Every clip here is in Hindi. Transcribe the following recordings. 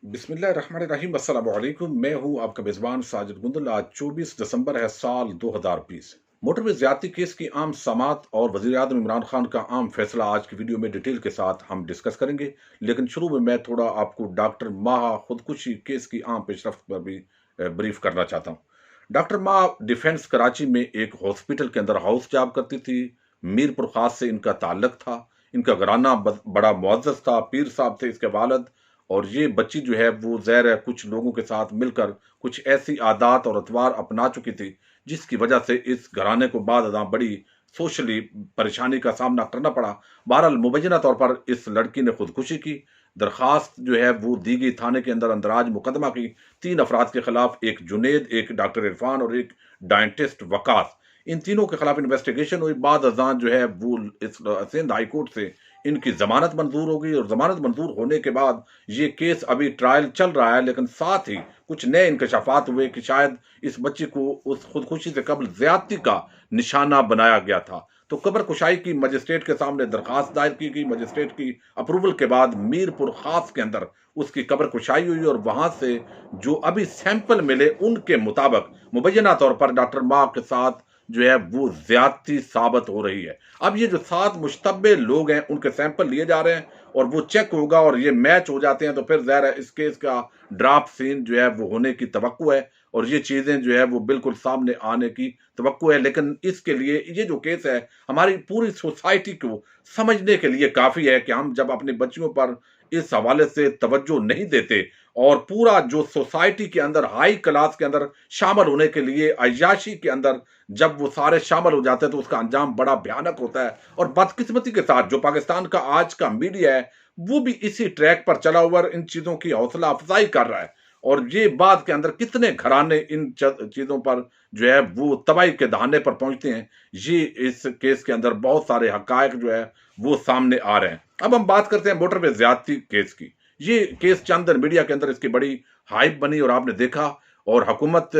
बिस्मिल्लाहिर्रहमानिर्रहीम अस्सलामु अलैकुम। मैं हूं आपका मेज़बान साजिद गुंदल। आज 24 दिसंबर है साल 2020। मोटरवे ज्यादती केस की आम समात और वज़ीर आज़म इमरान खान का आम फैसला आज की वीडियो में डिटेल के साथ हम डिस्कस करेंगे। लेकिन शुरू में मैं थोड़ा आपको डॉक्टर माह खुदकुशी केस की आम पेशरफ्त पर भी ब्रीफ करना चाहता हूँ। डॉक्टर माह डिफेंस कराची में एक हॉस्पिटल के अंदर हाउस जॉब करती थी। मीरपुर खास से इनका ताल्लुक था। इनका घराना बड़ा मुअज़्ज़ज़ था, पीर साहब थे इसके वालिद। और ये बच्ची जो है वो ज़ाहिर है कुछ लोगों के साथ मिलकर कुछ ऐसी आदात और अतवार अपना चुकी थी जिसकी वजह से इस घराने को बाद अदा बड़ी सोशली परेशानी का सामना करना पड़ा। बहरहाल मुबैना तौर पर इस लड़की ने खुदकुशी की। दरखास्त जो है वो दी गई, थाने के अंदर अंदराज मुकदमा की 3 अफराद के खिलाफ, एक जुनेद, एक डॉक्टर इरफान और एक डायंटिस्ट वकास। इन तीनों के खिलाफ इन्वेस्टिगेशन हुई। बाद अजान जो है वो इस सिंध हाई कोर्ट से इनकी जमानत मंजूर हो गई और जमानत मंजूर होने के बाद ये केस अभी ट्रायल चल रहा है। लेकिन साथ ही कुछ नए इंकशाफात हुए कि शायद इस बच्चे को उस खुदकुशी से कबल ज्यादती का निशाना बनाया गया था। तो कब्र कुशाई की मजिस्ट्रेट के सामने दरखास्त दायर की गई। मजिस्ट्रेट की अप्रूवल के बाद मीरपुर खास के अंदर उसकी कब्र कुशाई हुई और वहां से जो अभी सैंपल मिले उनके मुताबिक मुबैना तौर पर डॉक्टर माह के साथ जो है वो ज्यादती साबित हो रही है। अब ये जो 7 मुश्तबे लोग हैं उनके सैंपल लिए जा रहे हैं और वो चेक होगा और ये मैच हो जाते हैं तो फिर ज़ाहिर है इस केस का ड्राफ्ट सीन जो है वो होने की तवक्को है और ये चीज़ें जो है वो बिल्कुल सामने आने की तवक्को है। लेकिन इसके लिए ये जो केस है हमारी पूरी सोसाइटी को समझने के लिए काफ़ी है कि हम जब अपनी बच्चियों पर इस हवाले से तवज्जो नहीं देते और पूरा जो सोसाइटी के अंदर हाई क्लास के अंदर शामिल होने के लिए अय्याशी के अंदर जब वो सारे शामिल हो जाते हैं तो उसका अंजाम बड़ा भयानक होता है। और बदकिस्मती के साथ जो पाकिस्तान का आज का मीडिया है वो भी इसी ट्रैक पर चला हुआ इन चीजों की हौसला अफजाई कर रहा है। और ये बात के अंदर कितने घराने इन चीजों पर जो है वो तबाही के दहाने पर पहुंचते हैं, ये इस केस के अंदर बहुत सारे हकायक जो है वो सामने आ रहे हैं। अब हम बात करते हैं मोटरवे ज्यादती केस की। ये केस चंद दिन मीडिया के अंदर इसकी बड़ी हाइप बनी और आपने देखा और हुकूमत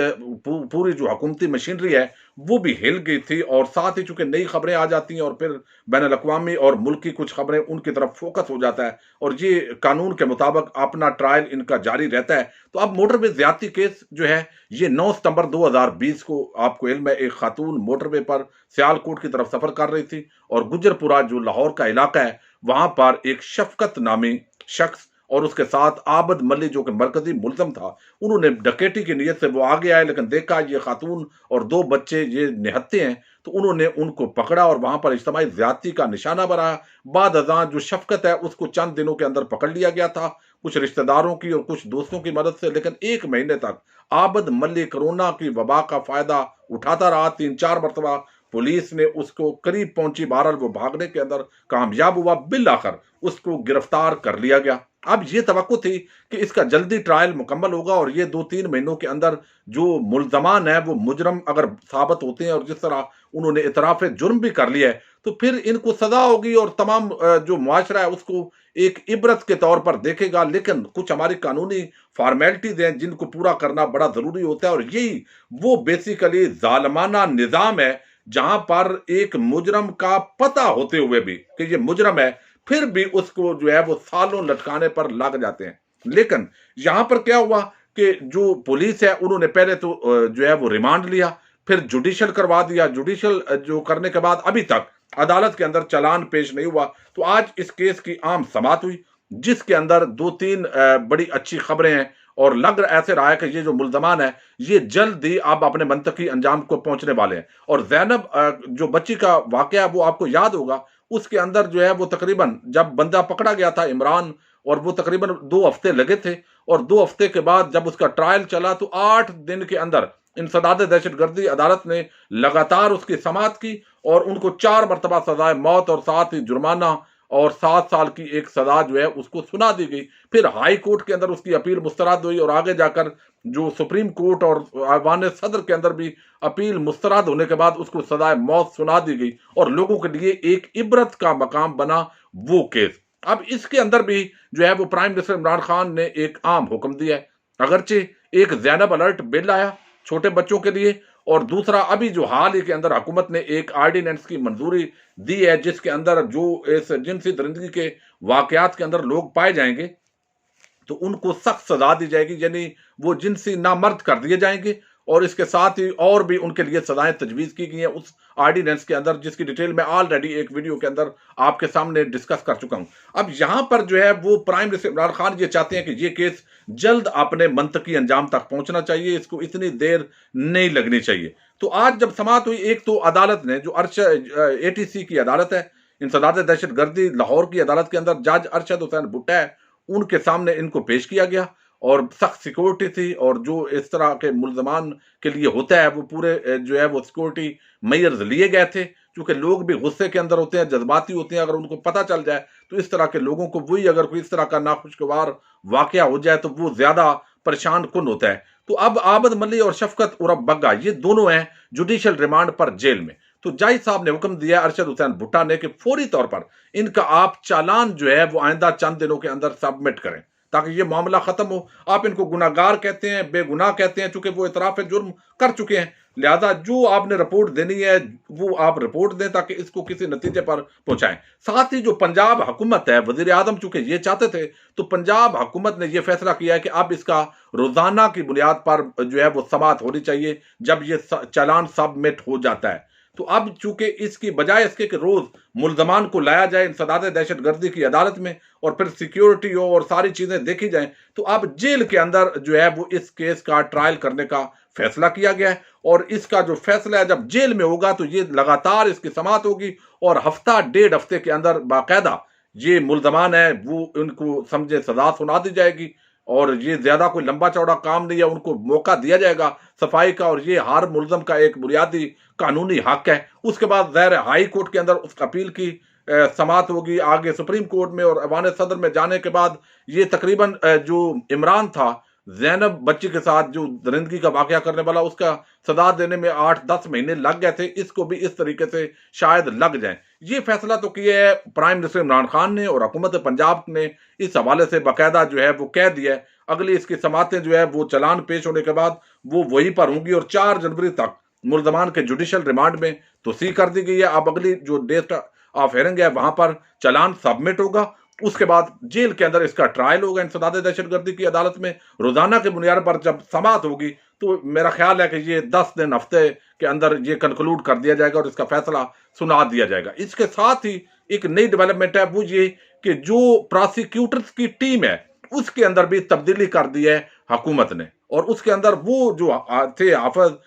पूरी जो हुकूमती मशीनरी है वो भी हिल गई थी। और साथ ही चूंकि नई खबरें आ जाती हैं और फिर बैन अल-अक़वामी और मुल्की कुछ खबरें उनकी तरफ फोकस हो जाता है और ये कानून के मुताबिक अपना ट्रायल इनका जारी रहता है। तो अब मोटरवे ज्यादती केस जो है ये 9 सितंबर 2020 को आपको इल्म है एक खातून मोटरवे पर सियालकोट की तरफ सफर कर रही थी और गुजरपुरा जो लाहौर का इलाका है वहां पर एक शफकत नामी शख्स और उसके साथ आबद मल्ली जो कि मरकजी मुलजम था, उन्होंने डकैती की नीयत से वो आगे आए। लेकिन देखा ये खातून और 2 बच्चे ये निहत्ते हैं तो उन्होंने उनको पकड़ा और वहां पर इज्तिमाई ज्यादती का निशाना बनाया। बाद अजां जो शफकत है उसको चंद दिनों के अंदर पकड़ लिया गया था, कुछ रिश्तेदारों की और कुछ दोस्तों की मदद से। लेकिन 1 महीने तक आबद मल्ली कोरोना की वबा का फायदा उठाता रहा। 3-4 मरतबा पुलिस ने उसको करीब पहुंची, बहरहाल वो भागने के अंदर कामयाब हुआ। बिल आखिर उसको गिरफ्तार कर लिया गया। अब ये तवक्को थी कि इसका जल्दी ट्रायल मुकम्मल होगा और ये 2-3 महीनों के अंदर जो मुल्जमान है वो मुजरम अगर साबित होते हैं और जिस तरह उन्होंने इतराफ जुर्म भी कर लिया है तो फिर इनको सजा होगी और तमाम जो मुआशरा है उसको एक इबरत के तौर पर देखेगा। लेकिन कुछ हमारी कानूनी फॉर्मेलिटीज हैं जिनको पूरा करना बड़ा जरूरी होता है और यही वो बेसिकली जालमाना निजाम है जहां पर एक मुजरम का पता होते हुए भी कि ये मुजरम है फिर भी उसको जो है वो सालों लटकाने पर लग जाते हैं। लेकिन यहां पर क्या हुआ कि जो पुलिस है उन्होंने पहले तो जो है वो रिमांड लिया, फिर जुडिशियल करवा दिया। जुडिशियल जो करने के बाद अभी तक अदालत के अंदर चालान पेश नहीं हुआ। तो आज इस केस की आम समात हुई जिसके अंदर 2-3 बड़ी अच्छी खबरें हैं और लग ऐसे रहा है कि ये जो मुल्जमान है ये जल्द ही अब अपने मंतकी अंजाम को पहुंचने वाले हैं। और जैनब जो बच्ची का वाकया वो आपको याद होगा, उसके अंदर जो है वो तकरीबन जब बंदा पकड़ा गया था इमरान और वो तकरीबन 2 हफ्ते लगे थे और 2 हफ्ते के बाद जब उसका ट्रायल चला तो 8 दिन के अंदर इंसदाद दहशतगर्दी अदालत ने लगातार उसकी समाअत की और उनको 4 मरतबा सजाए मौत और साथ ही जुर्माना और 7 साल की एक सजा जो है उसको सुना दी गई। फिर हाई कोर्ट के अंदर उसकी अपील मुस्तरद हुई और आगे जाकर जो सुप्रीम कोर्ट और ऐवान सदर के अंदर भी अपील मुस्तरद होने के बाद उसको सजाए मौत सुना दी गई और लोगों के लिए एक इबरत का मकाम बना वो केस। अब इसके अंदर भी जो है वो प्राइम मिनिस्टर इमरान खान ने एक आम हुक्म दिया है। अगरचे एक जैनब अलर्ट बिल आया छोटे बच्चों के लिए और दूसरा अभी जो हाल ही के अंदर हुकूमत ने एक आर्डिनेंस की मंजूरी दी है जिसके अंदर जो इस जिनसी दरिंदगी के वाकयात के अंदर लोग पाए जाएंगे तो उनको सख्त सजा दी जाएगी, यानी वो जिनसी नामर्द कर दिए जाएंगे। और इसके साथ ही और भी उनके लिए सजाएं तजवीज़ की गई हैं उस ऑर्डिनेंस के अंदर, जिसकी डिटेल मैं ऑलरेडी एक वीडियो के अंदर आपके सामने डिस्कस कर चुका हूं। अब यहां पर जो है वो प्राइम मिनिस्टर इमरान खान ये चाहते हैं कि ये केस जल्द अपने मंतकी अंजाम तक पहुंचना चाहिए, इसको इतनी देर नहीं लगनी चाहिए। तो आज जब समाअत हुई, एक तो अदालत ने जो ATC की अदालत है, इंसदाद दहशतगर्दी लाहौर की अदालत के अंदर जज अरशद हुसैन भुट्टा है, उनके सामने इनको पेश किया गया और सख्त सिक्योरिटी थी। और जो इस तरह के मुल्जमान के लिए होता है वो पूरे जो है वो सिक्योरिटी मेजर्स लिए गए थे, क्योंकि लोग भी गुस्से के अंदर होते हैं, जज्बाती होते हैं। अगर उनको पता चल जाए तो इस तरह के लोगों को, वही अगर कोई इस तरह का नाखुशगवार वाकया हो जाए तो वो ज्यादा परेशान कुन होता है। तो अब आबद मल्ली और शफकत उर्फ बग्गा ये दोनों हैं जुडिशियल रिमांड पर जेल में। तो जज साहब ने हुक्म दिया अरशद हुसैन भुट्टा ने कि फौरी तौर पर इनका आप चालान जो है वो आइंदा चंद दिनों के अंदर सबमिट करें, ताकि ये मामला खत्म हो। आप इनको गुनाहगार कहते हैं, बेगुनाह कहते हैं, चूंकि वो इतराफ जुर्म कर चुके हैं, लिहाजा जो आपने रिपोर्ट देनी है वो आप रिपोर्ट दें ताकि इसको किसी नतीजे पर पहुंचाएं। साथ ही जो पंजाब हुकूमत है, वजीर आजम चूंकि ये चाहते थे, तो पंजाब हुकूमत ने यह फैसला किया है कि अब इसका रोजाना की बुनियाद पर जो है वो समाअत होनी चाहिए जब ये चालान सबमिट हो जाता है। तो अब चूंकि इसकी बजाय इसके कि रोज मुल्जमान को लाया जाए इंसदाद दहशतगर्दी की अदालत में और फिर सिक्योरिटी हो और सारी चीजें देखी जाएं, तो अब जेल के अंदर जो है वो इस केस का ट्रायल करने का फैसला किया गया है। और इसका जो फैसला है जब जेल में होगा तो ये लगातार इसकी समाअत होगी और हफ्ता डेढ़ हफ्ते के अंदर बाकायदा ये मुल्जमान है वो उनको समझे सजा सुना दी जाएगी। और ये ज्यादा कोई लंबा चौड़ा काम नहीं है, उनको मौका दिया जाएगा सफाई का, और ये हर मुल्जम का एक बुनियादी कानूनी हक है। उसके बाद ज़ाहिर हाई कोर्ट के अंदर उस अपील की समाअत होगी, आगे सुप्रीम कोर्ट में और ऐवान सदर में जाने के बाद ये तकरीबन जो इमरान था जैनब बच्ची के साथ जो दरिंदगी का वाकया करने वाला, उसका सजा देने में 8-10 महीने लग गए थे, इसको भी इस तरीके से शायद लग जाए। ये फैसला तो किया है प्राइम मिनिस्टर इमरान खान ने और हुकूमत पंजाब ने इस हवाले से बाकायदा जो है वो कह दिया है। अगली इसकी समातें जो है वो चालान पेश होने के बाद वो वहीं पर होंगी और 4 जनवरी तक मुल्जमान के जुडिशियल रिमांड में तोसी कर दी गई है। अब अगली जो डेट ऑफ हियरिंग है वहां पर चालान सबमिट होगा, उसके बाद जेल के अंदर इसका ट्रायल होगा इंसदाद दहशतगर्दी की अदालत में। रोजाना के बुनियाद पर जब समाअत होगी तो मेरा ख्याल है कि ये 10 दिन हफ्ते के अंदर ये कंक्लूड कर दिया जाएगा और इसका फैसला सुना दिया जाएगा। इसके साथ ही एक नई डेवलपमेंट है वो ये कि जो प्रोसिक्यूटर्स की टीम है उसके अंदर भी तब्दीली कर दी है हुकूमत ने, और उसके अंदर वो जो थे हाफिज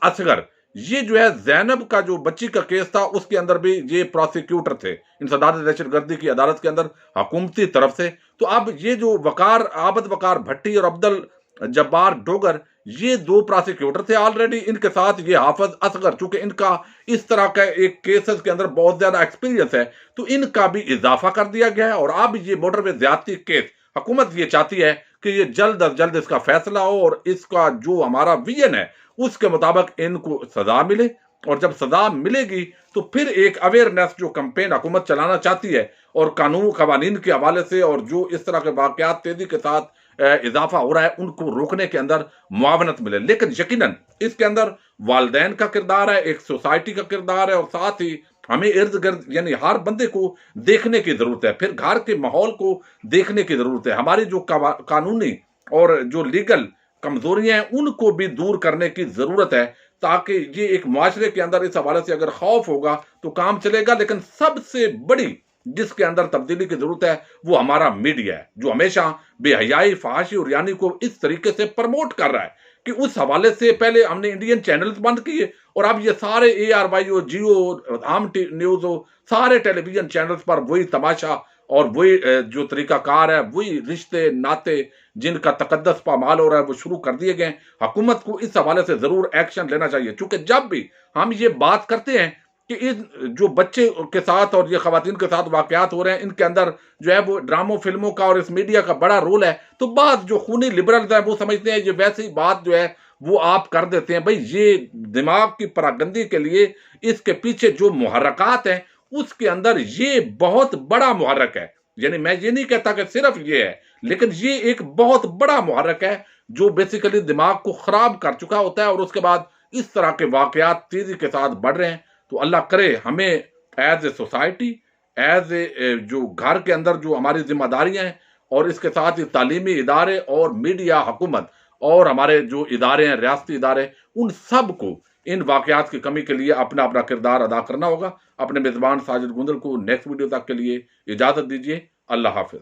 असगर, ये जो है जैनब का जो बच्ची का केस था उसके अंदर भी ये प्रोसिक्यूटर थे इंसदाद दहशतगर्दी की अदालत के अंदर हुकूमती तरफ से। तो अब ये जो आबद वकार भट्टी और अब्दुल जब्बार डोगर, ये 2 प्रोसिक्यूटर थे ऑलरेडी, इनके साथ ये हाफिज असगर, चूंकि इनका इस तरह का एक केसेस के अंदर बहुत ज्यादा एक्सपीरियंस है तो इनका भी इजाफा कर दिया गया है। और अब ये मोटरवे ज्यादती केस हुकूमत ये चाहती है कि ये जल्द अज जल्द इसका फैसला हो और इसका जो हमारा विजन है उसके मुताबिक इनको सजा मिले। और जब सजा मिलेगी तो फिर एक अवेयरनेस जो कैंपेन हुकूमत चलाना चाहती है और कानून कवानीन के हवाले से और जो इस तरह के वाकयात तेजी के साथ इजाफा हो रहा है उनको रोकने के अंदर मुआवनत मिले। लेकिन यकीनन इसके अंदर वालदैन का किरदार है, एक सोसाइटी का किरदार है, और साथ ही हमें इर्द गिर्द यानी हर बंदे को देखने की जरूरत है, फिर घर के माहौल को देखने की जरूरत है। हमारी जो कानूनी और जो लीगल कमजोरियां हैं उनको भी दूर करने की जरूरत है, ताकि ये एक मुआशरे के अंदर इस हवाले से अगर खौफ होगा तो काम चलेगा। लेकिन सबसे बड़ी जिसके अंदर तब्दीली की जरूरत है वो हमारा मीडिया है, जो हमेशा बेहयाई, फहाशी और यानी को इस तरीके से प्रमोट कर रहा है कि उस हवाले से पहले हमने इंडियन चैनल्स बंद किए और अब ये सारे ARY हो, जियो, आम न्यूज हो, सारे टेलीविजन चैनल्स पर वही तमाशा और वही जो तरीकाकार है, वही रिश्ते नाते जिनका तकद्दस पामाल हो रहा है वो शुरू कर दिए गए। हुकूमत को इस हवाले से जरूर एक्शन लेना चाहिए, क्योंकि जब भी हम ये बात करते हैं कि इस जो बच्चे के साथ और ये खवातीन के साथ वाकयात हो रहे हैं इनके अंदर जो है वो ड्रामों फिल्मों का और इस मीडिया का बड़ा रोल है, तो बात जो खूनी लिबरल्स हैं वो समझते हैं ये वैसी बात जो है वो आप कर देते हैं। भाई ये दिमाग की परागंदी के लिए इसके पीछे जो मुहर्रकात हैं उसके अंदर ये बहुत बड़ा मुहर्रक है। यानी मैं ये नहीं कहता कि सिर्फ ये है, लेकिन ये एक बहुत बड़ा मुहर्रक है जो बेसिकली दिमाग को खराब कर चुका होता है और उसके बाद इस तरह के वाकयात तेजी के साथ बढ़ रहे हैं। तो अल्लाह करे हमें as a society, as a जो घर के अंदर जो हमारी जिम्मेदारियां हैं, और इसके साथ ही तालीमी इदारे और मीडिया, हुकूमत और हमारे जो इदारे हैं, रियासती इदारे, उन सब को इन वाकयात की कमी के लिए अपना अपना किरदार अदा करना होगा। अपने मेजबान साजिद गुंदल को नेक्स्ट वीडियो तक के लिए इजाजत दीजिए। अल्लाह हाफिज।